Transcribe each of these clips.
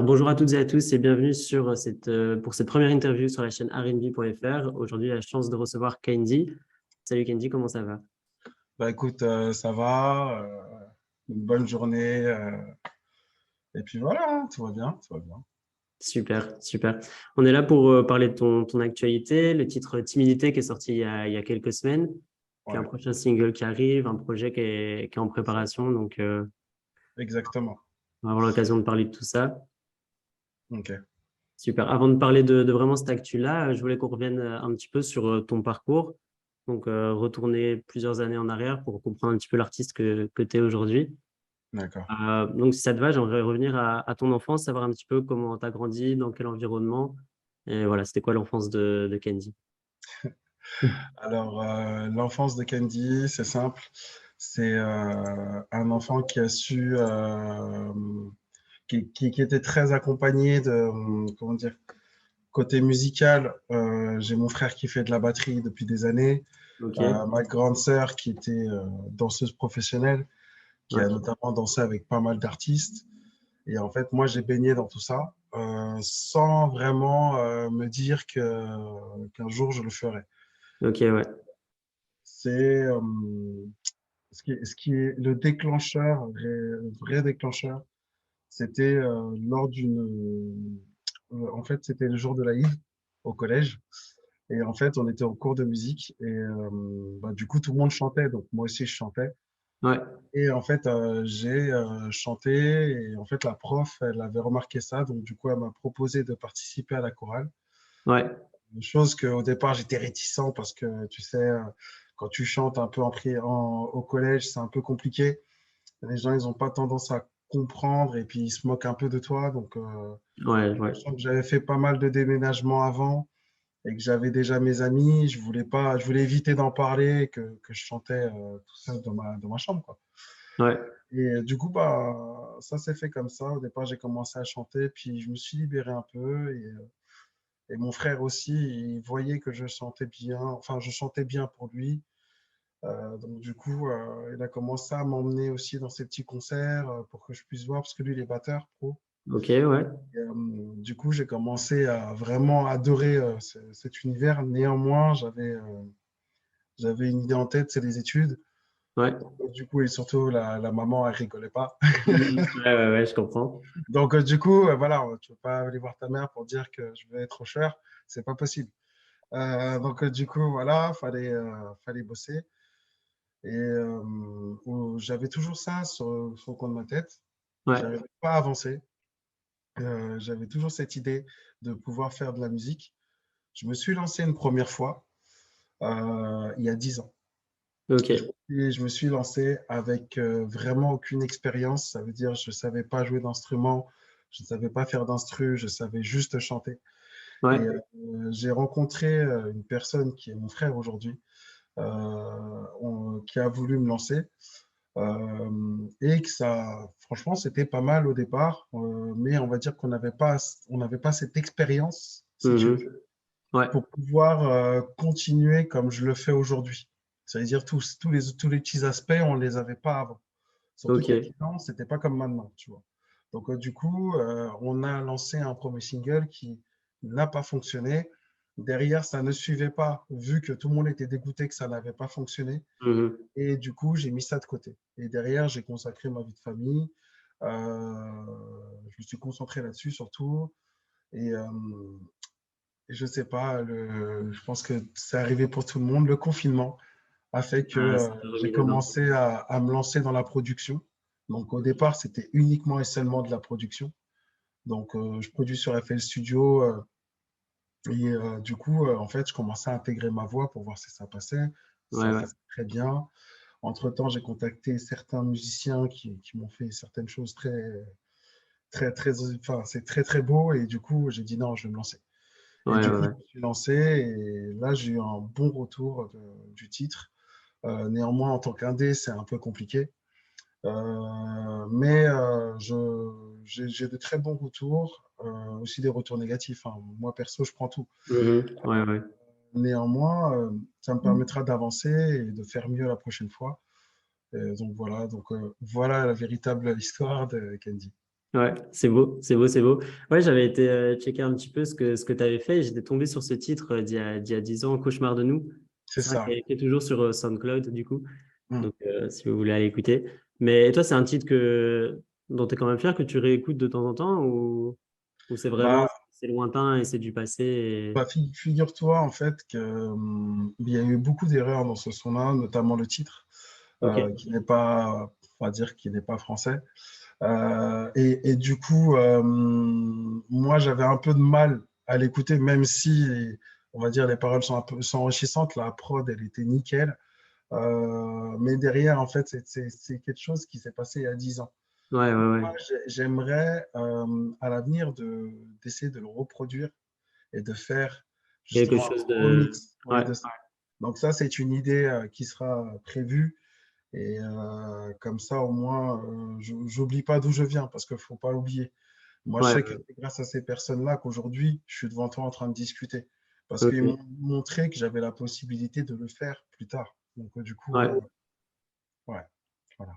Bonjour à toutes et à tous et bienvenue pour cette première interview sur la chaîne rnb.fr. Aujourd'hui, la chance de recevoir Kendi. Salut Kendi, comment ça va? Bah écoute, ça va, une bonne journée, et puis voilà, hein, tout va bien, tout va bien. Super, super. On est là pour parler de ton actualité, le titre Timidité qui est sorti il y a quelques semaines, puis un Ouais, prochain single qui arrive, un projet qui est en préparation. Donc, exactement. on va avoir l'occasion de parler de tout ça. Ok. Super. Avant de parler de vraiment cette actu-là, je voulais qu'on revienne un petit peu sur ton parcours. Donc, retourner plusieurs années en arrière pour comprendre un petit peu l'artiste que tu es aujourd'hui. D'accord. Donc, si ça te va, j'aimerais revenir à ton enfance, savoir un petit peu comment tu as grandi, dans quel environnement. Et voilà, c'était quoi l'enfance de Candy? Alors, l'enfance de Candy, c'est simple. C'est un enfant qui a su, qui était très accompagné de, comment dire, côté musical. J'ai mon frère qui fait de la batterie depuis des années, Ok, ma grande sœur qui était danseuse professionnelle, qui a ouais, notamment dansé avec pas mal d'artistes. Et en fait, moi, j'ai baigné dans tout ça sans vraiment me dire qu'un jour je le ferais. ok, ouais, C'est ce qui est le déclencheur, le vrai déclencheur, c'était lors en fait, c'était le jour de l'Aïd au collège. Et en fait, on était en cours de musique et bah, du coup, tout le monde chantait. Donc, moi aussi, je chantais. ouais, Et en fait, j'ai chanté et en fait, la prof, elle avait remarqué ça. Donc, du coup, elle m'a proposé de participer à la chorale. ouais, Une chose qu'au départ, j'étais réticent parce que, tu sais, quand tu chantes un peu au collège, c'est un peu compliqué. Les gens, ils n'ont pas tendance à comprendre et puis ils se moquent un peu de toi. Donc, ouais, ouais, sachant que j'avais fait pas mal de déménagements avant et que j'avais déjà mes amis, je voulais pas, je voulais éviter d'en parler, que je chantais tout seul dans ma chambre, quoi. ouais, Et du coup, bah, ça s'est fait comme ça. Au départ, j'ai commencé à chanter, puis je me suis libéré un peu. Et mon frère aussi, il voyait que je chantais bien, enfin, je chantais bien pour lui. Donc, du coup, il a commencé à m'emmener aussi dans ses petits concerts pour que je puisse voir, parce que lui, il est batteur pro. ok, ouais, Et, du coup, j'ai commencé à vraiment adorer cet univers. Néanmoins, j'avais une idée en tête, c'est les études. ouais. Du coup, et surtout, la maman, elle rigolait pas. Mhm. Ouais, ouais, ouais, je comprends. Donc, du coup, voilà, tu ne peux pas aller voir ta mère pour dire que je veux être chauffeur. C'est pas possible. Donc, du coup, voilà, fallait bosser. Et j'avais toujours ça sur le coin de ma tête. Ouais, J'arrivais pas à avancer. J'avais toujours cette idée de pouvoir faire de la musique. Je me suis lancé une première fois il y a 10 ans. ok, Et je me suis lancé avec vraiment aucune expérience. Ça veut dire je ne savais pas jouer d'instrument, je ne savais pas faire d'instru, je savais juste chanter. Et ouais, j'ai rencontré une personne qui est mon frère aujourd'hui, qui a voulu me lancer. Et que ça, franchement, c'était pas mal au départ, mais on va dire qu'on n'avait pas cette expérience, si tu mhm. veux, Ouais, pour pouvoir continuer comme je le fais aujourd'hui. C'est-à-dire tous les petits aspects, on ne les avait pas avant. Surtout qu'il y a ok, 10 ans, c'était pas comme maintenant, tu vois. Donc, du coup, on a lancé un premier single qui n'a pas fonctionné. Derrière, ça ne suivait pas, vu que tout le monde était dégoûté que ça n'avait pas fonctionné. mhm. Et du coup, j'ai mis ça de côté. Et derrière, j'ai consacré ma vie de famille. Je me suis concentré là-dessus surtout. Et, je sais pas, je pense que c'est arrivé pour tout le monde. Le confinement a fait que Ah, ça t'a j'ai remis dedans. commencé à me lancer dans la production. Donc au départ, c'était uniquement et seulement de la production. Donc je produis sur FL Studio. Et du coup, en fait, je commençais à intégrer ma voix pour voir si ça passait. Ouais, Ça ouais, passait très bien. Entre-temps, j'ai contacté certains musiciens qui m'ont fait certaines choses très, très, très, enfin, c'est très, très beau. Et du coup, j'ai dit non, je vais me lancer. Et ouais, du ouais, coup, je ouais. me suis lancé et là, j'ai eu un bon retour du titre. Néanmoins, en tant qu'indé, c'est un peu compliqué. Mais j'ai de très bons retours, aussi des retours négatifs, hein. Moi, perso, je prends tout. Mhm. Ouais, ouais. Néanmoins, ça me permettra d'avancer et de faire mieux la prochaine fois. Donc voilà, voilà la véritable histoire de Candy. Ouais, c'est beau, c'est beau, c'est beau. Ouais, j'avais été checker un petit peu ce que tu avais fait et j'étais tombé sur ce titre d'il y a 10 ans, Cauchemar de nous. C'est C'est vrai ça. qui est toujours sur SoundCloud, du coup. Mm. Donc, si vous voulez aller écouter. Mais toi, c'est un titre dont tu es quand même fier que tu réécoutes de temps en temps ou c'est vraiment, Bah, c'est lointain et c'est du passé figure-toi en fait que il y a eu beaucoup d'erreurs dans ce son-là, notamment le titre, Ok, qui n'est pas, on va dire, qui n'est pas français. Et du coup, moi, j'avais un peu de mal à l'écouter, même si, on va dire, les paroles sont un peu sont enrichissantes. La prod, elle était nickel. Mais derrière, en fait, c'est quelque chose qui s'est passé il y a 10 ans. ouais, ouais, ouais. Moi, j'aimerais, à l'avenir, d'essayer de le reproduire et de faire Quelque justement un chose de... remix, ouais, Ouais, de ça. Donc ça, c'est une idée qui sera prévue. Et comme ça, au moins, j'oublie pas d'où je viens, parce qu'il faut pas oublier. Moi, je ouais, sais que c'est grâce à ces personnes-là qu'aujourd'hui, je suis devant toi en train de discuter. Parce qu'ils ok. m'ont montré que j'avais la possibilité de le faire plus tard. Donc, du coup, Ouais. ouais, voilà.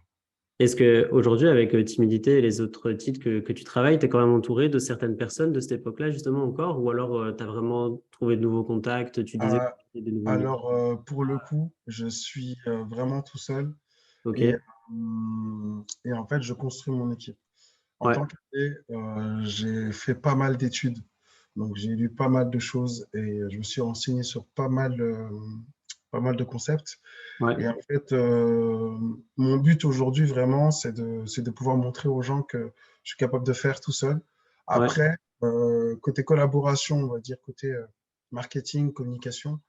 Est-ce que aujourd'hui, avec Timidité et les autres titres que tu travailles, tu es quand même entouré de certaines personnes de cette époque-là, justement, encore? Ou alors, tu as vraiment trouvé de nouveaux contacts? Tu disais que Euh, tu avais de nouveaux micros. alors, pour le coup, je suis vraiment tout seul. Ok. Et en fait, je construis mon équipe. En Ouais, tant qu'athée, j'ai fait pas mal d'études. Donc, j'ai lu pas mal de choses et je me suis renseigné sur pas mal de concepts. ouais, Et en fait, mon but aujourd'hui, vraiment, c'est de pouvoir montrer aux gens que je suis capable de faire tout seul. ouais. Après, côté collaboration, on va dire côté marketing, communication,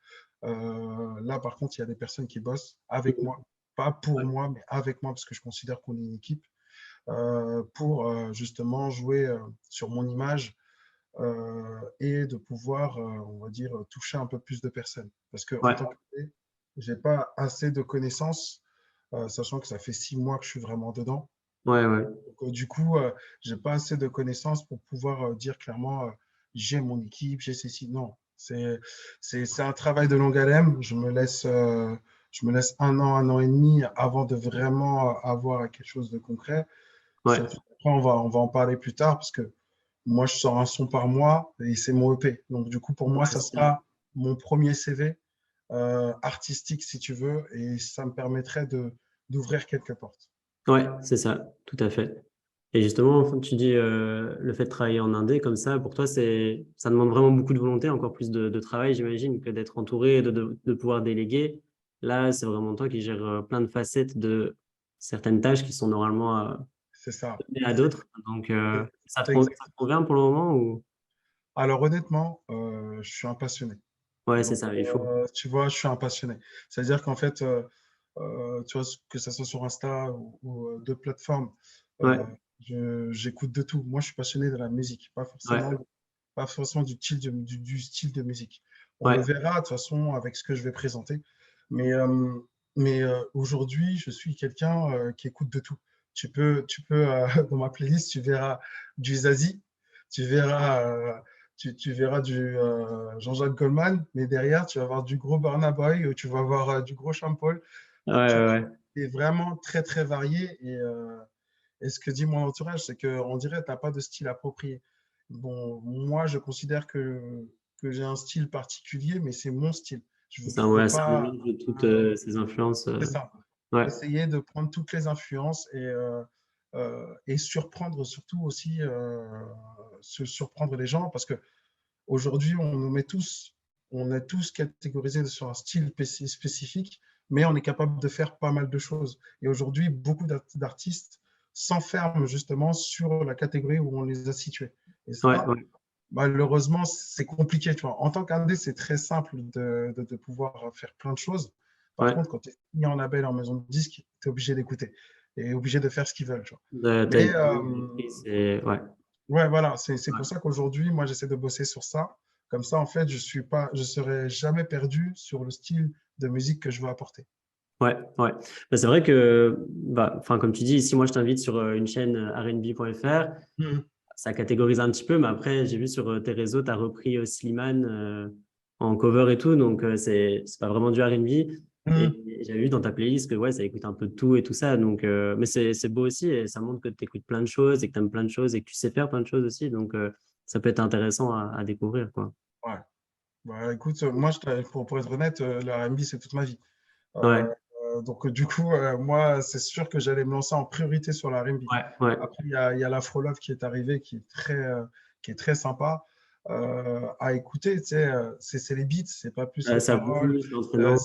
là, par contre, il y a des personnes qui bossent avec Mhm. moi. Pas pour Ouais, moi, mais avec moi, parce que je considère qu'on est une équipe, pour justement jouer sur mon image et de pouvoir, on va dire, toucher un peu plus de personnes. Parce qu'en ouais, tant que j'ai pas assez de connaissances, sachant que ça fait 6 mois que je suis vraiment dedans. ouais, ouais. Donc, du coup, j'ai pas assez de connaissances pour pouvoir dire clairement, j'ai mon équipe, j'ai ceci. Non, c'est un travail de longue haleine. Je me laisse un an et demi avant de vraiment avoir quelque chose de concret. Ouais, Surtout, après, on va en parler plus tard parce que moi, je sors un son par mois et c'est mon EP. Donc, du coup, pour moi, ouais, ça c'est ça. sera mon premier CV artistique, si tu veux, et ça me permettrait d'ouvrir quelques portes. Ouais, c'est ça, tout à fait. Et justement, tu dis le fait de travailler en indé comme ça, pour toi, ça demande vraiment beaucoup de volonté, encore plus de travail, j'imagine, que d'être entouré, de pouvoir déléguer. Là, c'est vraiment toi qui gères plein de facettes de certaines tâches qui sont normalement C'est ça. données à d'autres. Donc, C'est exact. ça te convient pour le moment ou... Alors, honnêtement, je suis un passionné. Ouais, c'est Donc, ça, il faut. tu vois, je suis un passionné. C'est-à-dire qu'en fait, tu vois, que ce soit sur Insta ou d'autres plateformes, Ouais, euh, j'écoute de tout. Moi, je suis passionné de la musique, ouais, pas forcément du style de musique. On le ouais, verra de toute façon avec ce que je vais présenter. Mais, aujourd'hui, je suis quelqu'un qui écoute de tout. Dans ma playlist, tu verras du Zazie, tu verras, tu verras du Jean-Jacques Goldman, mais derrière, tu vas avoir du gros Burna Boy, ou tu vas avoir du gros Sean Paul. ouais, Tu vois, ouais, c'est vraiment très, très varié. Et ce que dit mon entourage, c'est qu'on dirait que tu n'as pas de style approprié. Bon, moi, je considère que j'ai un style particulier, mais c'est mon style. Je c'est ne ça, veux ouais, c'est un pas. mélange de toutes ces influences. C'est ça. Ouais, Essayer de prendre toutes les influences et surprendre surtout aussi, surprendre les gens, parce que aujourd'hui, on est tous catégorisés sur un style spécifique, mais on est capable de faire pas mal de choses. Et aujourd'hui, beaucoup d'artistes s'enferment justement sur la catégorie où on les a situés. Et ouais, ça, ouais, malheureusement, c'est compliqué. Tu vois. En tant qu'indé, c'est très simple de pouvoir faire plein de choses. Par ouais. contre, quand tu es signé en label, en maison de disque, tu es obligé d'écouter et obligé de faire ce qu'ils veulent. Tu vois. T'as Mais une directrice et ouais. ouais, voilà, c'est pour Ouais. ça qu'aujourd'hui, moi, j'essaie de bosser sur ça. Comme ça, en fait, je serai jamais perdu sur le style de musique que je veux apporter. Ouais, ouais. Bah, c'est vrai que, bah, enfin, comme tu dis, ici, moi, je t'invite sur une chaîne rnb.fr. Mhm. Ça catégorise un petit peu, mais après, j'ai vu sur tes réseaux, tu as repris Slimane en cover et tout, donc c'est pas vraiment du R&B. Mhm. Et j'avais vu dans ta playlist que ouais, ça écoute un peu de tout et tout ça. Donc, mais c'est beau aussi et ça montre que tu écoutes plein de choses et que tu aimes plein de choses et que tu sais faire plein de choses aussi. Donc, ça peut être intéressant à découvrir, quoi. Ouais. Bah, écoute, moi, pour être honnête, le R&B, c'est toute ma vie. Ouais, Donc, du coup, moi, c'est sûr que j'allais me lancer en priorité sur la R&B. ouais, ouais. Après, il y a l'Afro-Love qui est arrivé, qui est très sympa à écouter. Tu sais, c'est les beats, c'est pas plus les Ça paroles, bouge, c'est entraînant.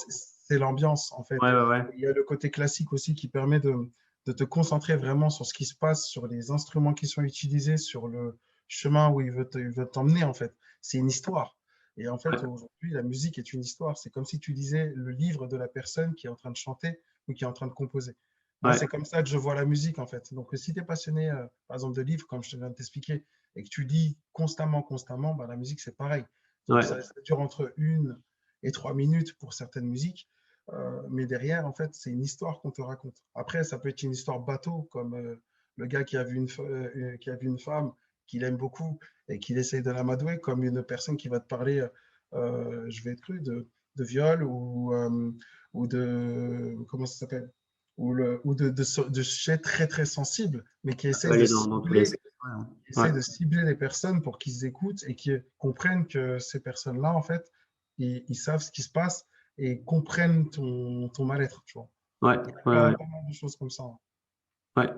c'est l'ambiance, en fait. Ouais, ouais, ouais. Il y a le côté classique aussi qui permet de te concentrer vraiment sur ce qui se passe, sur les instruments qui sont utilisés, sur le chemin où il veut t'emmener, en fait. C'est une histoire. Et en fait, Ouais, aujourd'hui, la musique est une histoire. C'est comme si tu lisais le livre de la personne qui est en train de chanter ou qui est en train de composer. Moi, ouais, c'est comme ça que je vois la musique, en fait. Donc, si tu es passionné, par exemple, de livres, comme je te viens de t'expliquer, et que tu lis constamment, bah, la musique, c'est pareil. Donc, ouais, ça dure entre 1 et 3 minutes pour certaines musiques. Mais derrière, en fait, c'est une histoire qu'on te raconte. Après, ça peut être une histoire bateau, comme le gars qui a vu une femme qu'il aime beaucoup et qu'il essaye de l'amadouer, comme une personne qui va te parler, je vais être cru, de viol ou de, comment ça s'appelle? Ou de sujets très très sensibles, mais ça peut aller dans tous les sens. Ouais, qui essaye de cibler les personnes pour qu'ils écoutent et qu'ils comprennent que ces personnes-là, en fait, ils savent ce qui se passe et comprennent ton mal-être, tu vois. ouais, Il y a ouais, ouais, pas mal de choses comme ça, hein. ouais.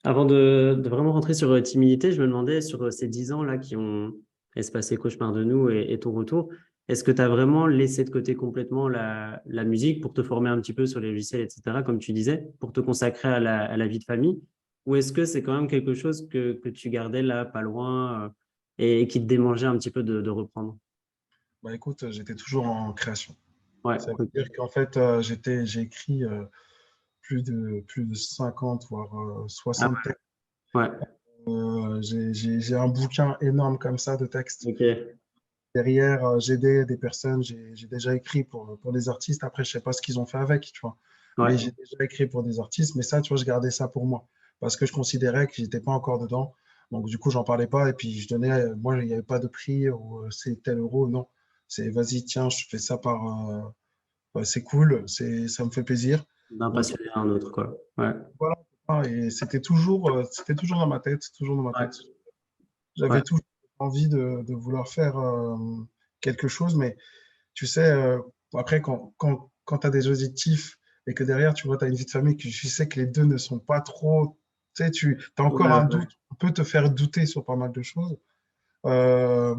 Avant de vraiment rentrer sur timidité, je me demandais sur ces 10 ans là qui ont espacé Cauchemar de nous et ton retour, est-ce que tu as vraiment laissé de côté complètement la musique pour te former un petit peu sur les logiciels, etc., comme tu disais, pour te consacrer à la vie de famille? Ou est-ce que c'est quand même quelque chose que tu gardais là, pas loin, et qui te démangeait un petit peu de reprendre? Bah écoute, j'étais toujours en création. Ouais, Ça veut ok. dire qu'en fait, j'ai écrit plus de 50, voire Ah 60 textes. ouais, ouais, J'ai un bouquin énorme comme ça de textes. ok. Derrière, j'ai aidé des personnes, j'ai déjà écrit pour des artistes. Après, je sais pas ce qu'ils ont fait avec, tu vois. Mais Ouais, j'ai déjà écrit pour des artistes. Mais ça, tu vois, je gardais ça pour moi. Parce que je considérais que j'étais pas encore dedans. Donc, du coup, j'en parlais pas. Et puis, je donnais, moi, il n'y avait pas de prix ou c'est tel euro. Non. C'est vas-y, tiens, je fais ça ouais, c'est cool, ça me fait plaisir. d'un Donc, passionné à un autre, quoi. Ouais, voilà. Et c'était toujours dans ma tête, toujours dans ma ouais, tête. J'avais ouais, toujours envie de vouloir faire quelque chose, mais tu sais, après, quand tu as des objectifs et que derrière, tu vois, tu as une vie de famille, que tu sais que les deux ne sont pas trop, tu sais, tu as encore ouais, un ouais. doute, on peut te faire douter sur pas mal de choses. Euh,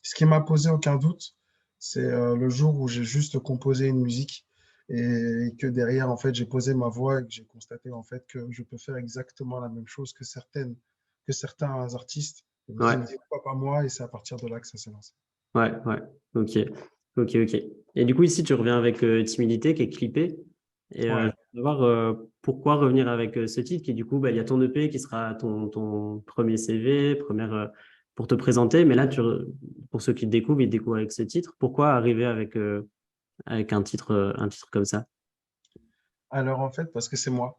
Ce qui m'a posé aucun doute, c'est le jour où j'ai juste composé une musique et que derrière, en fait, j'ai posé ma voix et que j'ai constaté, en fait, que je peux faire exactement la même chose que certains artistes. Je me suis dit, Ouais. mais pourquoi pas moi? Et c'est à partir de là que ça s'est lancé. Ouais, ouais, ok, ok, ok. Et du coup, ici, tu reviens avec Timidité qui est clippé. Et Ouais. je veux savoir pourquoi revenir avec ce titre qui, du coup, bah, il y a ton EP qui sera ton premier CV, première, pour te présenter. Mais là, pour ceux qui te découvrent, ils te découvrent avec ce titre. Pourquoi arriver avec un titre comme ça? Alors, en fait, parce que c'est moi.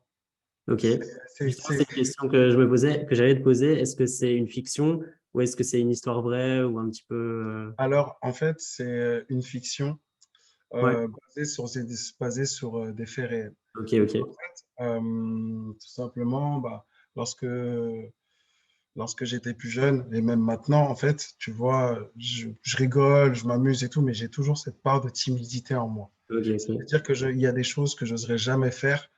Ok. C'est, Justement, c'est- c'est une question que je me posais, que j'allais te poser. Est-ce que c'est une fiction ou est-ce que c'est une histoire vraie ou un petit peu. Alors, en fait, c'est une fiction Ouais, basée sur des faits réels. ok, ok. Tout simplement, bah, lorsque, lorsque j'étais plus jeune, et même maintenant, en fait, tu vois, je rigole, je m'amuse et tout, mais j'ai toujours cette part de timidité en moi. Ok, ok. C'est-à-dire il y a des choses que j'oserais jamais faire.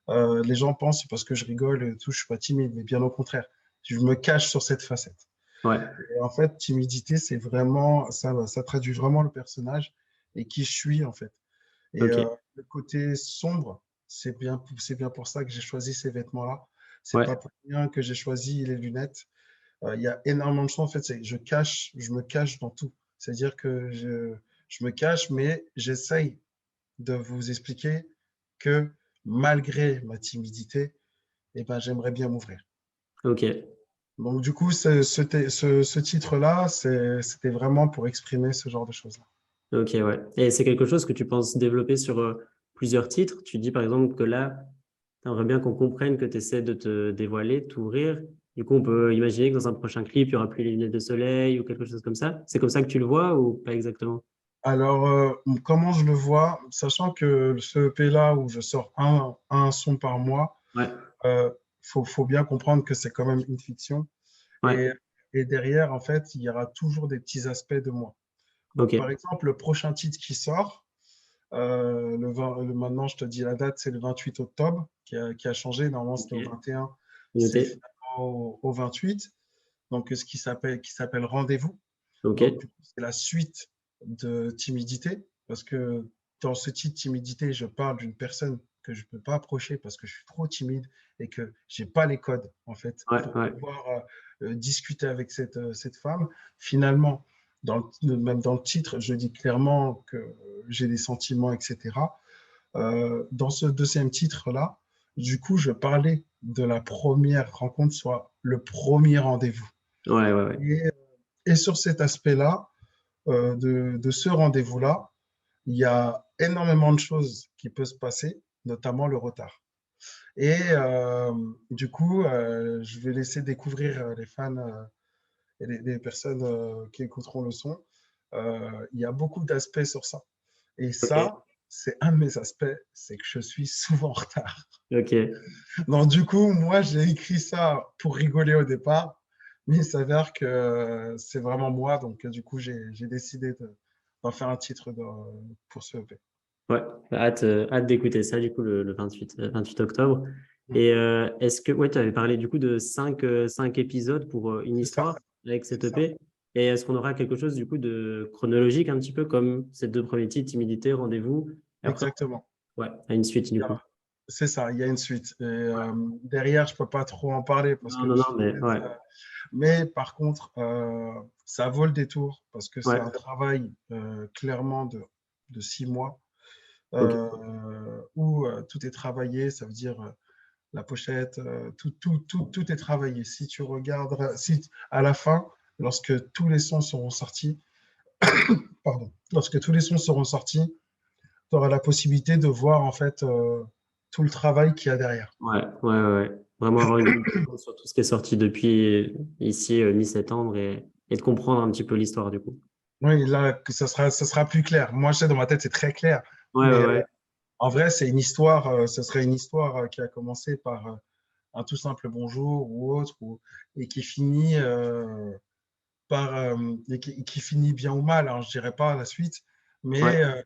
Les gens pensent c'est parce que je rigole et tout, je suis pas timide, mais bien au contraire, je me cache sur cette facette. Ouais, Et en fait, timidité, c'est vraiment, ça traduit vraiment le personnage et qui je suis, en fait. Et ok. le côté sombre, c'est bien pour ça que j'ai choisi ces vêtements-là. C'est Ouais, pas pour rien que j'ai choisi les lunettes. Il y a énormément de choses, en fait. Je me cache dans tout. C'est-à-dire que je me cache, mais j'essaye de vous expliquer que malgré ma timidité, eh ben, j'aimerais bien m'ouvrir. ok, Donc, du coup, ce titre-là, c'était vraiment pour exprimer ce genre de choses-là. ok, ouais. Et c'est quelque chose que tu penses développer sur plusieurs titres. Tu dis par exemple que là, tu aimerais bien qu'on comprenne que tu essaies de te dévoiler, de t'ouvrir. Du coup, on peut imaginer que dans un prochain clip, il y aura plus les lunettes de soleil ou quelque chose comme ça. C'est comme ça que tu le vois ou pas exactement? Alors, comment je le vois, sachant que ce EP-là où je sors un son par mois, Ouais, euh, faut bien comprendre que c'est quand même une fiction. ouais, Et, et derrière, en fait, il y aura toujours des petits aspects de moi. Donc, par ok, exemple, le prochain titre qui sort, maintenant, je te dis la date, c'est le 28 octobre, qui a changé. Normalement, c'était au ok, 21, c'est noté, finalement au 28. Donc, ce qui s'appelle Rendez-vous. ok, Donc, du coup, c'est la suite de Timidité, parce que dans ce titre Timidité, je parle d'une personne que je ne peux pas approcher parce que je suis trop timide et que je n'ai pas les codes, en fait, ouais, pour ouais, pouvoir discuter avec cette femme. Finalement, même dans le titre, je dis clairement que j'ai des sentiments, etc. Dans ce deuxième titre-là, du coup, je parlais de la première rencontre, soit le premier rendez-vous. ouais, ouais, ouais. Et, et sur cet aspect-là, de ce rendez-vous-là, il y a énormément de choses qui peuvent se passer, notamment le retard. Et du coup, je vais laisser découvrir les fans et les personnes qui écouteront le son. Il y a beaucoup d'aspects sur ça. Et Ok, ça, c'est un de mes aspects, c'est que je suis souvent en retard. ok, Donc du coup, moi, j'ai écrit ça pour rigoler au départ, mais il s'avère que c'est vraiment moi. Donc du coup, j'ai décidé d'en faire un titre pour ce EP. ouais, hâte d'écouter ça du coup le 28 octobre. Mm. Et est-ce que, ouais, tu avais parlé du coup de cinq épisodes pour une C'est ça, histoire avec c'est cette ça. EP. Et est-ce qu'on aura quelque chose du coup de chronologique un petit peu comme ces deux premiers titres, Timidité, Rendez-vous, et après, Exactement. ouais, à une suite du Il y coup. a- C'est ça, il y a une suite. Et Ouais. derrière, je peux pas trop en parler parce Non, que non, non, mais ouais, mais par contre, ça vaut le détour parce que c'est ouais, un travail clairement de 6 mois ok, où tout est travaillé. Ça veut dire la pochette, tout est travaillé. Si tu regardes, si à la fin, lorsque tous les sons seront sortis, pardon, lorsque tous les sons seront sortis, tu auras la possibilité de voir en fait tout le travail qu'il y a derrière. ouais, ouais, ouais. Vraiment avoir une vision sur tout ce qui est sorti depuis ici, mi-septembre, et de comprendre un petit peu l'histoire du coup. Oui, là, que ça sera plus clair. Moi, je sais, dans ma tête, c'est très clair. Ouais, ouais, Mais ouais. en vrai, c'est une histoire, ce serait une histoire qui a commencé par un tout simple bonjour ou autre, et qui finit et qui finit bien ou mal, hein, je dirais pas la suite, Ouais. mais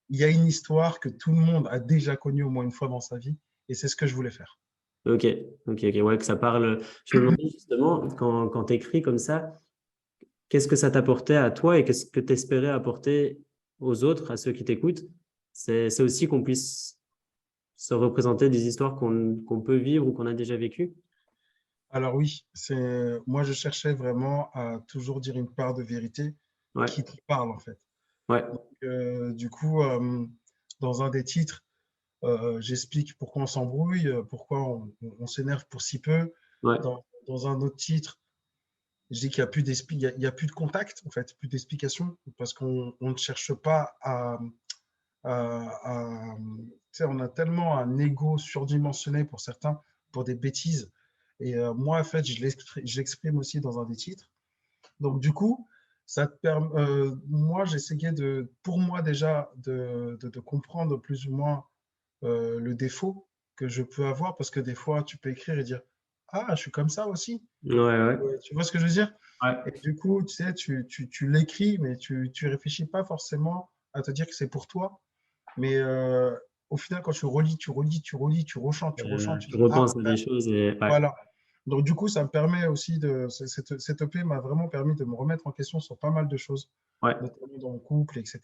il y a une histoire que tout le monde a déjà connue au moins une fois dans sa vie, et c'est ce que je voulais faire. Ok, ok, ok, ouais, que ça parle. Je me demandais justement, quand tu écris comme ça, qu'est-ce que ça t'apportait à toi et qu'est-ce que tu espérais apporter aux autres, à ceux qui t'écoutent? C'est aussi qu'on puisse se représenter des histoires qu'on peut vivre ou qu'on a déjà vécues. Alors oui, moi je cherchais vraiment à toujours dire une part de vérité Ouais, qui te parle en fait. ouais, Du coup, dans un des titres, j'explique pourquoi on s'embrouille, pourquoi on s'énerve pour si peu. ouais, Dans un autre titre, je dis qu'il n'y a plus il y a plus de contact, en fait, plus d'explication, parce qu'on ne cherche pas tu sais, on a tellement un ego surdimensionné pour certains, pour des bêtises. Et moi, en fait, je l'exprime aussi dans un des titres. Donc, du coup, ça te permet, moi, j'essayais pour moi déjà, de comprendre plus ou moins le défaut que je peux avoir, parce que des fois, tu peux écrire et dire, ah, je suis comme ça aussi. ouais, ouais, Tu vois ce que je veux dire? Et ouais, du coup, tu sais, tu l'écris, mais tu réfléchis pas forcément à te dire que c'est pour toi. Mais au final, quand tu relis, tu relis, tu relis, tu rechantes, tu je dis, ah, repense à des choses et ouais, voilà. Donc, du coup, ça me permet aussi cette EP m'a vraiment permis de me remettre en question sur pas mal de choses, ouais, notamment dans le couple, etc.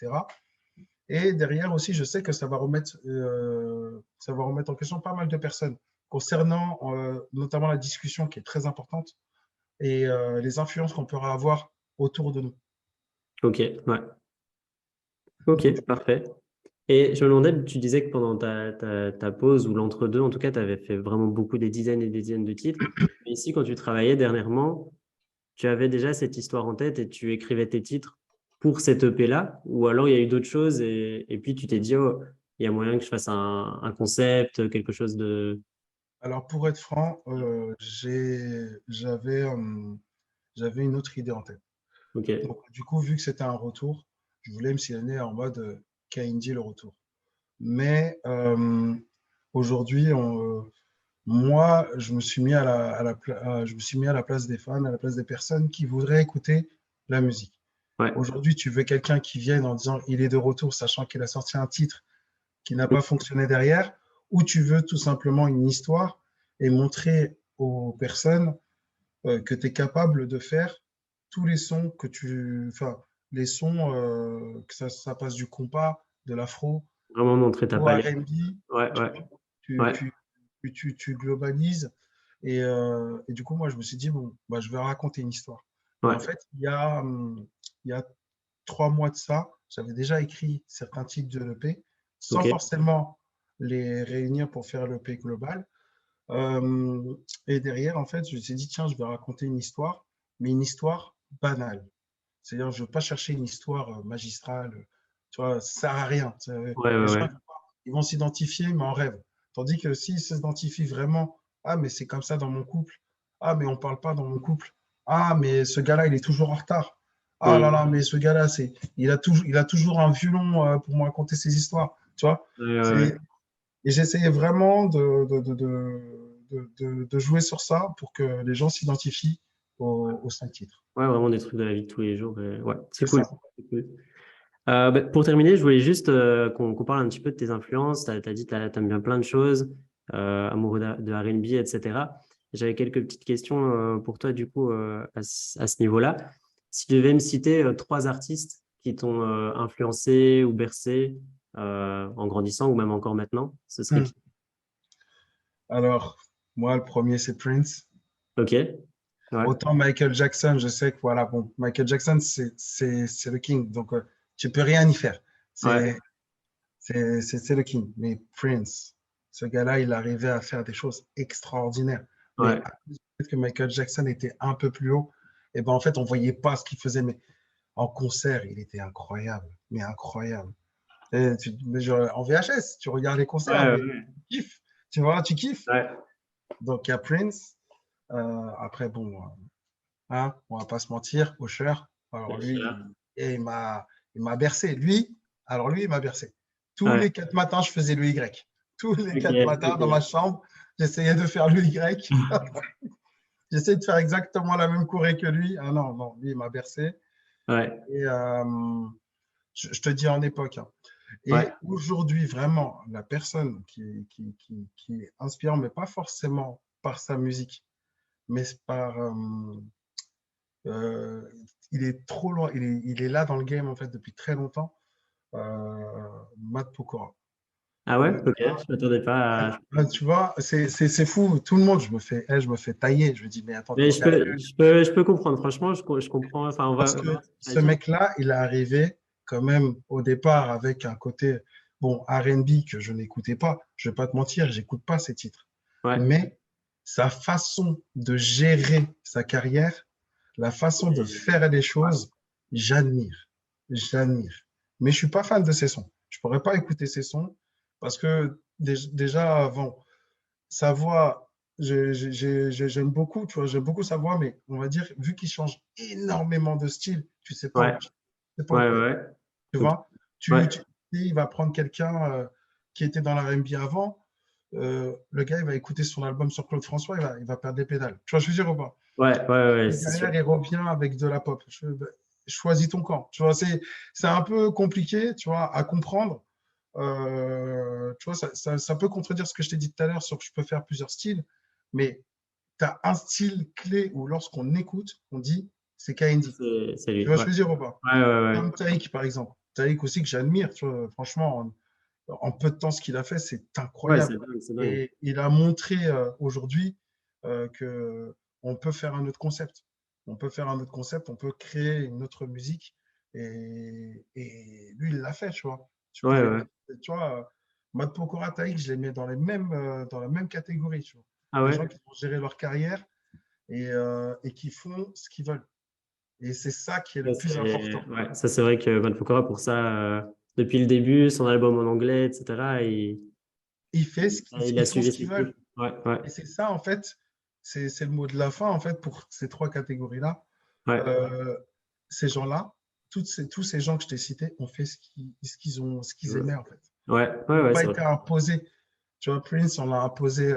Et derrière aussi, je sais que ça va remettre en question pas mal de personnes concernant notamment la discussion qui est très importante et les influences qu'on pourra avoir autour de nous. ok, ouais, Donc, ok, parfait. Et je me demandais, tu disais que pendant ta pause ou l'entre-deux, en tout cas, tu avais fait vraiment beaucoup des dizaines et des dizaines de titres. Mais ici, quand tu travaillais dernièrement, tu avais déjà cette histoire en tête et tu écrivais tes titres pour cette EP-là, ou alors il y a eu d'autres choses et puis tu t'es dit, oh, il y a moyen que je fasse un concept, quelque chose de... alors, pour être franc, j'avais une autre idée en tête. Ok, Donc, du coup, vu que c'était un retour, je voulais me sillonner en mode K-Indie le retour. Mais aujourd'hui, moi, je me suis mis je me suis mis à la place des fans, à la place des personnes qui voudraient écouter la musique. Ouais. Aujourd'hui, tu veux quelqu'un qui vienne en disant il est de retour, sachant qu'il a sorti un titre qui n'a pas fonctionné derrière, ou tu veux tout simplement une histoire et montrer aux personnes que tu es capable de faire tous les sons enfin, les sons, que ça passe du compas, de l'afro, Vraiment montrer ta au palette. R&B, Ouais, tu ouais, vois, tu, ouais, tu, tu globalises. Et du coup, moi, je me suis dit, bon, bah, je vais raconter une histoire. Et ouais. en fait, il y a 3 mois de ça, j'avais déjà écrit certains titres de l'EP, sans Ok. forcément les réunir pour faire l'EP global. Et derrière, en fait, je me suis dit, tiens, je vais raconter une histoire, mais une histoire banale. C'est-à-dire, je ne veux pas chercher une histoire magistrale, tu vois, ça sert à rien. Ouais, Les ouais, gens, ouais. ils vont s'identifier, mais en rêve. Tandis que s'ils s'identifient vraiment, ah, mais c'est comme ça dans mon couple. Ah, mais on ne parle pas dans mon couple. Ah, mais ce gars-là, il est toujours en retard. Ah là Hmm. là, mais ce gars-là, il a toujours un violon pour me raconter ses histoires. Tu vois, Ouais, ouais, c'est, ouais. et j'essayais vraiment de jouer sur ça pour que les gens s'identifient aux 5 titres. Ouais, vraiment des trucs de la vie de tous les jours. Ouais, c'est C'est cool. ça. C'est cool. Bah, pour terminer, je voulais juste qu'on parle un petit peu de tes influences. Tu as dit que tu aimes bien plein de choses, amoureux de R&B, etc. J'avais quelques petites questions pour toi, du coup, à ce niveau-là. Si tu devais me citer 3 artistes qui t'ont influencé ou bercé en grandissant ou même encore maintenant, ce serait Hmm. qui? Alors, moi, le premier, c'est Prince. Ok, ouais, Autant Michael Jackson, je sais que voilà, bon, Michael Jackson, c'est le king, donc tu peux rien y faire. ouais, C'est c'est le king. Mais Prince, ce gars-là, il arrivait à faire des choses extraordinaires. Mais ouais. peut-être que Michael Jackson était un peu plus haut, et ben en fait, on voyait pas ce qu'il faisait, mais en concert, il était incroyable, mais incroyable. En VHS, tu regardes les concerts, Ouais, mais ouais, tu kiffes, tu vois, tu kiffes. ouais. Donc, il y a Prince. Après, bon, hein, on va pas se mentir, Usher. Alors Bien lui, sûr. il m'a bercé. Lui, alors lui, il m'a bercé. Tous Ouais, les 4 matins, je faisais le Y. Tous les ok, 4 matins, dans ma ok. chambre, j'essayais de faire le Y. J'essayais de faire exactement la même choré que lui. Ah non, non, lui, il m'a bercé. Ouais, Et je te dis en époque, hein. ouais. Et aujourd'hui, vraiment, la personne qui est inspirante, mais pas forcément par sa musique, mais par, Euh, il est trop loin, il est là dans le game en fait depuis très longtemps. Matt Pokora. Ah ouais, Le ok, gars, je m'attendais pas à... tu vois, c'est fou. Tout le monde, je me fais tailler. Je me dis, mais attends, t'es Mais sérieux? je peux comprendre, franchement, je comprends, enfin, Parce on va que voir ce que tu vas ce dire. mec-là, il est arrivé quand même au départ avec un côté, bon, R&B que je n'écoutais pas. Je vais pas te mentir, j'écoute pas ces titres. Ouais, Mais sa façon de gérer sa carrière, la façon de et- faire les ouais, choses, j'admire. J'admire. Mais je suis pas fan de ses sons. Je pourrais pas écouter ses sons parce que déjà avant, sa voix, j'aime beaucoup, tu vois, j'aime beaucoup sa voix, mais on va dire, vu qu'il change énormément de style, ouais, tu sais pas où ouais, quoi. ouais, Tu ok, vois, ouais, il va prendre quelqu'un qui était dans la R&B avant, le gars, il va écouter son album sur Claude François, il va perdre des pédales. Tu vois, je veux dire ou pas? ouais, ouais, ouais, Et c'est sûr. derrière, il revient avec de la pop. Choisis ton camp. Tu vois, c'est un peu compliqué, tu vois, à comprendre. Tu vois, ça peut contredire ce que je t'ai dit tout à l'heure sur que je peux faire plusieurs styles, mais tu as un style clé où lorsqu'on écoute, on dit c'est KND. C'est Tu lui, vois, ouais, je veux dire ou pas? ouais, ouais, ouais, Comme Taïk, par exemple. Taïk aussi que j'admire, tu vois, franchement, en peu de temps, ce qu'il a fait, c'est ouais, incroyable. c'est dingue. Et il a montré aujourd'hui que on peut faire un autre concept. On peut faire un autre concept, on peut créer une autre musique. Et lui, il l'a fait, tu vois. Tu Ouais, pouvais ouais. pas, tu vois, Matt Pokora, Taïk, je les mets dans la même catégorie, tu vois. Ah Des ouais, gens qui vont gérer leur carrière et qui font ce qu'ils veulent. Et c'est ça qui est le plus important. ouais, ça c'est vrai que Van Pokora, pour ça, depuis le début, son album en anglais, etc., il a Ils font ce suivi qu'ils ses veulent. clips. Ouais, ouais, Et c'est ça, en fait, c'est le mot de la fin, en fait, pour ces 3 catégories-là. ouais, Euh, Ces gens-là, tous ces gens que je t'ai cités ont fait ce qu'ils aimaient, en fait. Ouais, Ils ouais, n'ont ouais, pas c'est vrai. été imposés. Tu vois, Prince, on l'a imposé.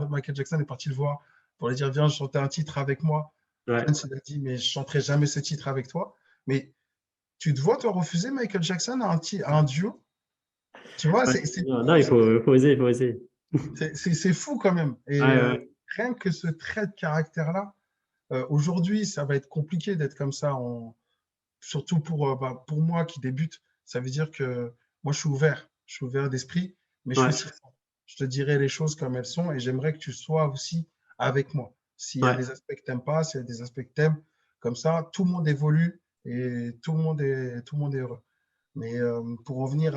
Michael Jackson est parti le voir pour lui dire, viens chanter un titre avec moi. Ouais. Prince, il a dit, mais je chanterai jamais ce titre avec toi. Mais tu te vois, toi, refuser Michael Jackson à un duo? Tu vois, Ouais. c'est Non, non, fou, faut oser, il faut oser. c'est fou quand même. Et Ouais, ouais. rien que ce trait de caractère-là, aujourd'hui, ça va être compliqué d'être comme ça, surtout pour moi qui débute. Ça veut dire que moi, je suis ouvert d'esprit, mais je suis Ouais, aussi franc. Je te dirai les choses comme elles sont et j'aimerais que tu sois aussi avec moi. S'il y a ouais, des aspects que tu n'aimes pas, s'il y a des aspects que tu aimes, comme ça, tout le monde évolue et tout le monde est heureux. Mais pour revenir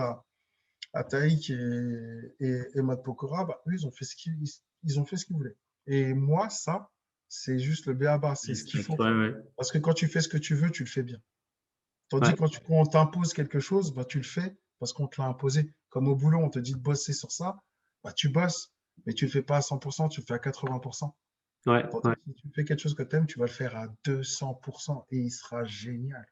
à Taïk et Matt Pokora, bah, eux, ils ont fait ce qu'ils voulaient. Et moi, ça, c'est juste le b.a.-ba, c'est ce qu'il respect. faut. Ouais, ouais. Parce que quand tu fais ce que tu veux, tu le fais bien. Tandis Ouais, que quand on t'impose quelque chose, bah, tu le fais parce qu'on te l'a imposé. Comme au boulot, on te dit de bosser sur ça, bah, tu bosses, mais tu ne le fais pas à 100%, tu le fais à 80%. ouais, Tandis ouais. que si tu fais quelque chose que tu aimes, tu vas le faire à 200% et il sera génial.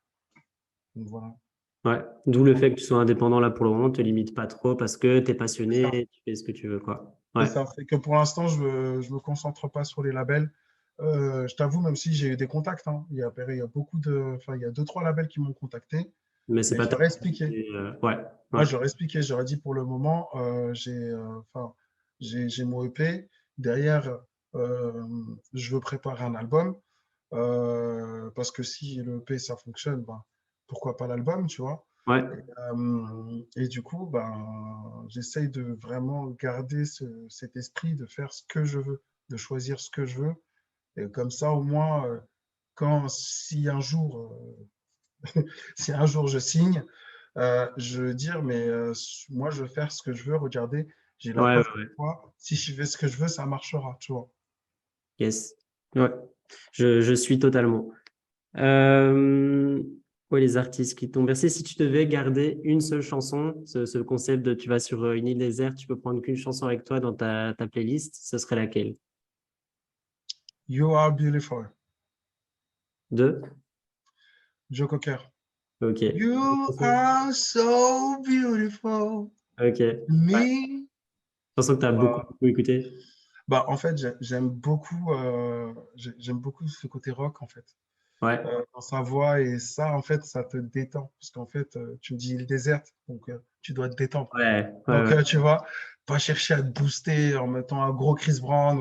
Donc voilà. Ouais. D'où le fait que tu sois indépendant là pour le moment, te limite pas trop parce que tu es C'est ça. passionné, tu fais ce que tu veux, quoi. C'est Ouais. ça. C'est que pour l'instant, je me concentre pas sur les labels. Je t'avoue, même si j'ai eu des contacts, hein, il y a beaucoup enfin, il y a deux, trois labels qui m'ont contacté, Mais c'est mais pas je ta leur ai expliqué. priorité, ouais, Moi, ouais. je leur ai expliqué, je leur ai dit pour le moment, enfin, j'ai mon EP. Derrière, euh, je veux préparer un album. Parce que si le EP ça fonctionne, ben, pourquoi pas l'album, tu vois. Ouais, Et du coup, ben, j'essaye de vraiment garder cet esprit de faire ce que je veux, de choisir ce que je veux. Et comme ça, au moins, si un jour, si un jour je signe, je veux dire, mais moi, je veux faire ce que je veux. Regardez, j'ai la ouais, ouais, preuve que ouais. moi, si je fais ce que je veux, ça marchera, tu vois. Yes. Ouais. Je suis totalement. Euh, ouais, les artistes qui t'ont bercé. Si tu devais garder une seule chanson, ce concept de tu vas sur une île déserte, tu peux prendre qu'une chanson avec toi dans ta playlist, ce serait laquelle? You are beautiful. Deux? Joe Cocker. Ok. You are so beautiful Ok. to Ouais. me. Chanson que tu as beaucoup, Bah, beaucoup écouté. bah, en fait, j'aime beaucoup ce côté rock, en fait, Ouais. dans sa voix. Et ça, en fait, ça te détend. Parce qu'en fait, tu me dis île déserte, donc tu dois te détendre. Ouais. Ouais. Donc, Ouais. tu vois, pas chercher à te booster en mettant un gros Chris Brown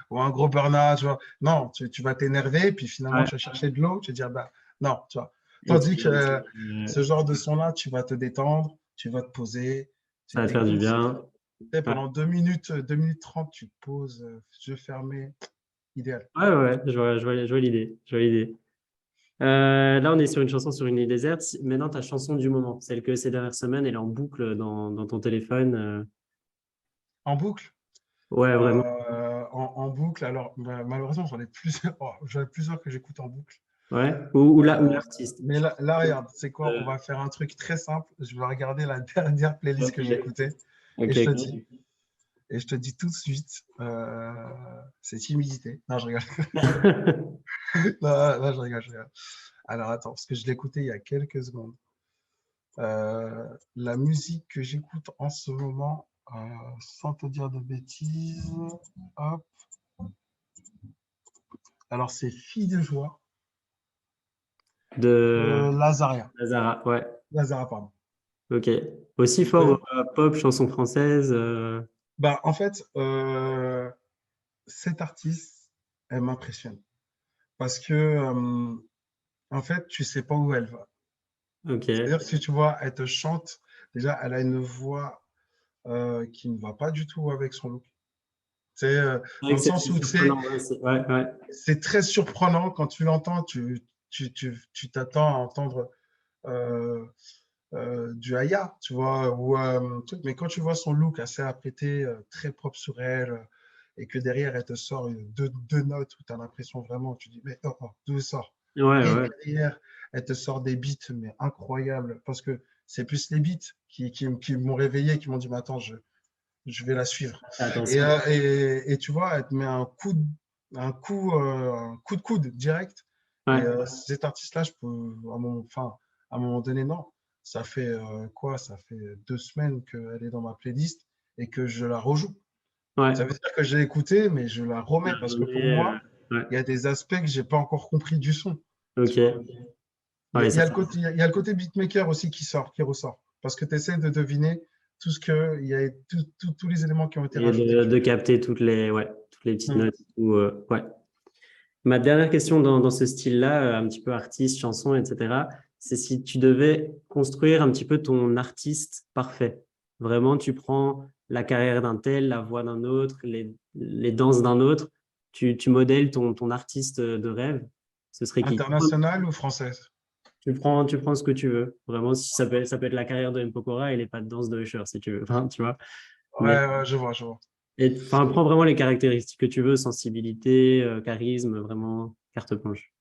ou un gros Bernard, tu vois. Non, tu vas t'énerver, puis finalement, Ouais. tu vas chercher de l'eau, tu vas dire, bah, non, tu vois. Et tu Tandis que euh, ce genre de son-là, tu vas te détendre, tu vas te poser, tu ça va te faire du t'écoutes. bien. Tu sais, Ouais. pendant 2 minutes 30, tu te poses, yeux fermés, idéal. Ouais, ouais, ouais. Je vois l'idée. Je vois l'idée. Là, on est sur une chanson sur une île déserte. Maintenant, ta chanson du moment, celle que ces dernières semaines, elle est en boucle dans ton téléphone. En boucle, Ouais, vraiment. en boucle, alors malheureusement, j'en ai plusieurs, j'en ai plusieurs que j'écoute en boucle. Ouais. Ou Euh, l'artiste. mais là, regarde, c'est quoi? On Euh, va faire un truc très simple. Je vais regarder la dernière playlist ok. que j'ai écoutée et Ok, je te ok. dis. Et je te dis tout de suite, c'est timidité. Non, je rigole. Non, non, je rigole, je rigole. Alors attends, parce que je l'ai écouté il y a quelques secondes. La musique que j'écoute en ce moment, sans te dire de bêtises, hop. Alors c'est Fille de joie De de Lazaria. Lazara, ouais. Lazara, pardon. Ok. Aussi fort pop, chanson française. Bah, en fait, cette artiste, elle m'impressionne. Parce que, en fait, tu sais pas où elle va. Ok. C'est-à-dire que si tu vois, elle te chante, déjà, elle a une voix qui ne va pas du tout avec son look. C'est C'est vrai dans que le sens c'est où, tu sais, surprenant. Ouais, ouais, ouais. c'est très surprenant quand tu l'entends, tu t'attends à entendre euh, du Aya, tu vois, ou truc. Mais quand tu vois son look assez apprêté, très propre sur elle, et que derrière, elle te sort deux notes où tu as l'impression vraiment, tu dis, mais oh, oh, d'où elle sort? Ouais, Et ouais. derrière, elle te sort des beats, mais incroyables, parce que c'est plus les beats qui m'ont réveillé, qui m'ont dit, mais attends, je vais la suivre. Attention. Et tu vois, elle te met un coup de coude direct. Et Ouais. cet artiste-là, je peux, enfin, à un moment donné, non. Ça fait quoi? Ça fait 2 semaines qu'elle est dans ma playlist et que je la rejoue. Ouais. Ça veut dire que je l'ai écoutée, mais je la remets parce que pour Mais, moi, ouais. il y a des aspects que j'ai pas encore compris du son. Tu vois. Ok. Ouais, Il y ça, a le côté, il y a le côté beatmaker aussi qui ressort. Parce que tu essaies de deviner tout ce que, il y a tous les éléments qui ont été et rajoutés. de capter toutes les petites Mm. notes. Ouais. Ma dernière question dans ce style-là, un petit peu artiste, chanson, etc., c'est si tu devais construire un petit peu ton artiste parfait. Vraiment, tu prends la carrière d'un tel, la voix d'un autre, les danses d'un autre, tu modèles ton artiste de rêve. Ce serait qui? International ou française? Tu prends ce que tu veux. Vraiment, si ça peut être la carrière de M. Pokora et les pas de danse de Usher, si tu veux. Enfin, tu vois. Mais Ouais, ouais, je vois, je vois. enfin, prends vraiment les caractéristiques que tu veux, sensibilité, charisme, vraiment carte blanche.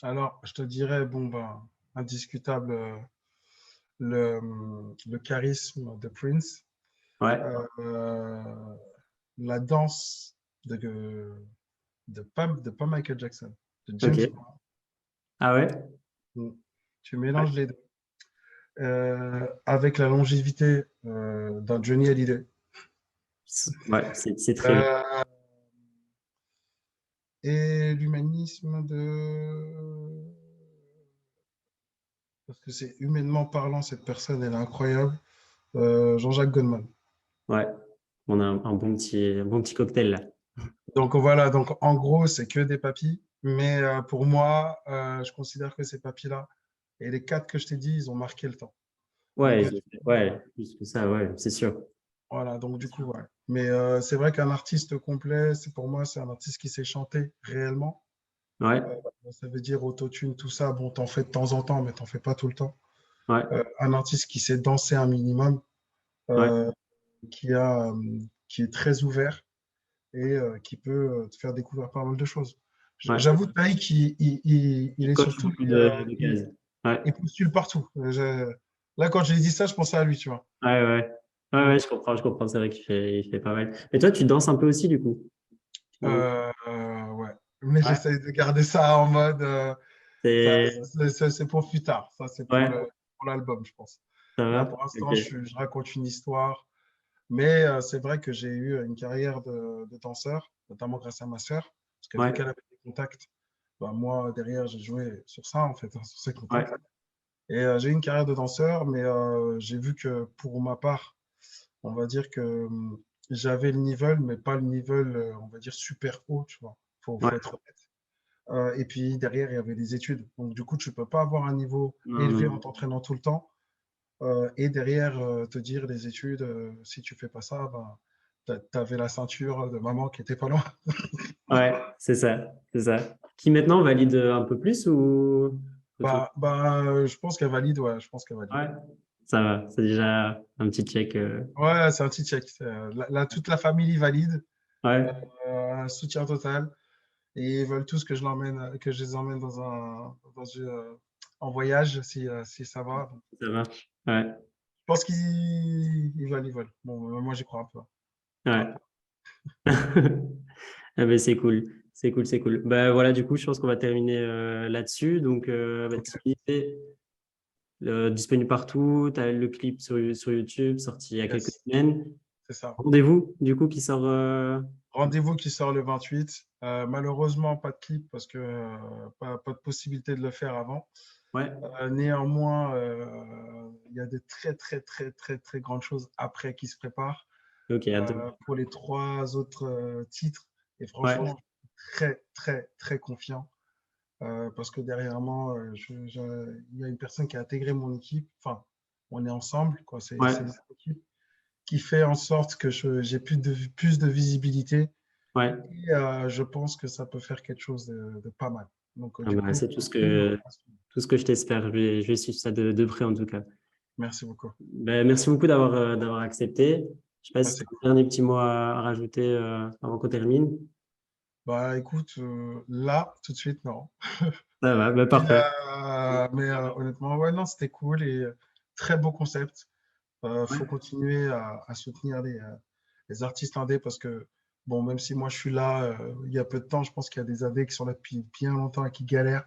Alors, je te dirais, bon, ben, indiscutable, le charisme de Prince, Ouais, euh, la danse de pas Michael Jackson, de James ok. Brown. Ah ouais? Mm. Tu Ouais, mélanges les deux. Avec la longévité d'un Johnny Hallyday. ouais, c'est très long. Euh, et l'humanisme de... Parce que c'est humainement parlant, cette personne, elle est incroyable. Jean-Jacques Goldman. Ouais, on a un bon petit cocktail là. Donc voilà, donc en gros, c'est que des papis. Mais pour moi, je considère que ces papis-là, et les quatre que je t'ai dit, ils ont marqué le temps. Donc, Ouais, ouais, plus que ça, ouais, c'est sûr. voilà, donc du C'est coup, sûr. ouais. Mais c'est vrai qu'un artiste complet, pour moi, c'est un artiste qui sait chanter réellement. Ouais, Euh, Ça veut dire autotune, tout ça. Bon, t'en fais de temps en temps, mais t'en fais pas tout le temps. ouais, Un artiste qui sait danser un minimum, ouais, euh, qui est très ouvert et qui peut te faire découvrir pas mal de choses. ouais. J'avoue, Taïk, il est sur Coche tous beaucoup les, de cases. Ouais, il postule partout. Là, quand j'ai dit ça, je pensais à lui, tu vois. ouais, ouais. Ouais, Mm. ouais, je comprends, c'est vrai qu'il fait pas mal. Mais toi, tu danses un peu aussi, du coup. Ouais. Mais Ouais, j'essaye de garder ça en mode, ça, c'est, c'est pour plus tard. Ça, c'est ouais, pour l'album, je pense. ça Là, va? pour l'instant, Ok. je raconte une histoire. Mais c'est vrai que j'ai eu une carrière de danseur, notamment grâce à ma sœur, parce que dès Ouais, qu'elle avait des contacts, bah, moi, derrière, j'ai joué sur ça, en fait, hein, sur ces ouais, contacts. Et j'ai eu une carrière de danseur, mais j'ai vu que pour ma part, on va dire que j'avais le niveau, mais pas le niveau, on va dire, super haut, tu vois. ouais. Faut être honnête. Et puis derrière, il y avait des études. Donc, du coup, tu peux pas avoir un niveau Non, élevé en non. t'entraînant tout le temps et derrière te dire les études, si tu fais pas ça, ben, t'avais la ceinture de maman qui était pas loin. Ouais, c'est ça, c'est ça. Qui maintenant valide un peu plus ou autour? Je pense qu'elle valide, ouais, je pense qu'elle valide. Ouais, ça va, c'est déjà un petit check. Ouais, c'est un petit check. Toute la famille valide, Ouais, un soutien total. Et ils veulent tous que que je les emmène en voyage si ça va. Donc, ça marche. Ouais, je pense qu'ils veulent. Bon, moi j'y crois un peu. ouais. Un peu. Ah ben, c'est cool, c'est cool, c'est cool. Bah voilà, du coup, je pense qu'on va terminer là-dessus. Donc, bah, Ok, tu disais, disponible partout. Tu as le clip sur YouTube, sorti il y a quelques yes, semaines. c'est ça. Rendez-vous, du coup, qui sort. Rendez-vous qui sort le 28. Malheureusement, pas de clip parce que pas de possibilité de le faire avant. Ouais, Néanmoins, il y a de très, très, très, très, très grandes choses après qui se préparent ok, à deux. pour les trois autres titres. Et Ouais, franchement, très, très, très confiant parce que derrière moi, il y a une personne qui a intégré mon équipe. Enfin, on est ensemble, quoi. C'est ouais, une équipe qui fait en sorte que j'ai plus de visibilité ouais. et je pense que ça peut faire quelque chose de pas mal. Donc, Ah du bah, coup, c'est tout ce que je t'espère. Je vais suivre ça de près, en tout cas. merci beaucoup. Ben, merci beaucoup d'avoir accepté. Je sais pas si tu Merci. as un dernier petit mot à rajouter avant qu'on termine. Bah, écoute, là, tout de suite, non. Ça va, ben, Mais, parfait. honnêtement, ouais, non, c'était cool et très beau concept. Ouais, Faut continuer à soutenir les artistes indés parce que, bon, même si moi je suis là il y a peu de temps, je pense qu'il y a des indés qui sont là depuis bien longtemps et qui galèrent.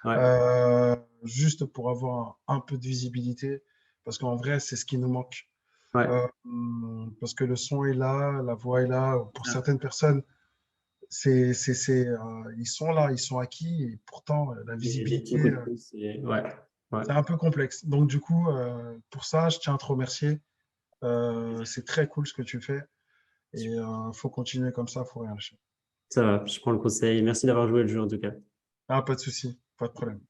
ouais, Euh, juste pour avoir un peu de visibilité, parce qu'en vrai, c'est ce qui nous manque. Ouais, Parce que le son est là, la voix est là. Pour ah, certaines personnes, ils sont là, ils sont acquis, et pourtant, la les petits visibilité, coups de pouce, ouais, ouais, c'est un peu complexe. Donc, du coup, pour ça, je tiens à te remercier. C'est très cool ce que tu fais, et il faut continuer comme ça, faut rien lâcher. ça va, je prends le conseil. Merci d'avoir joué le jeu en tout cas. Ah, pas de souci, pas de problème.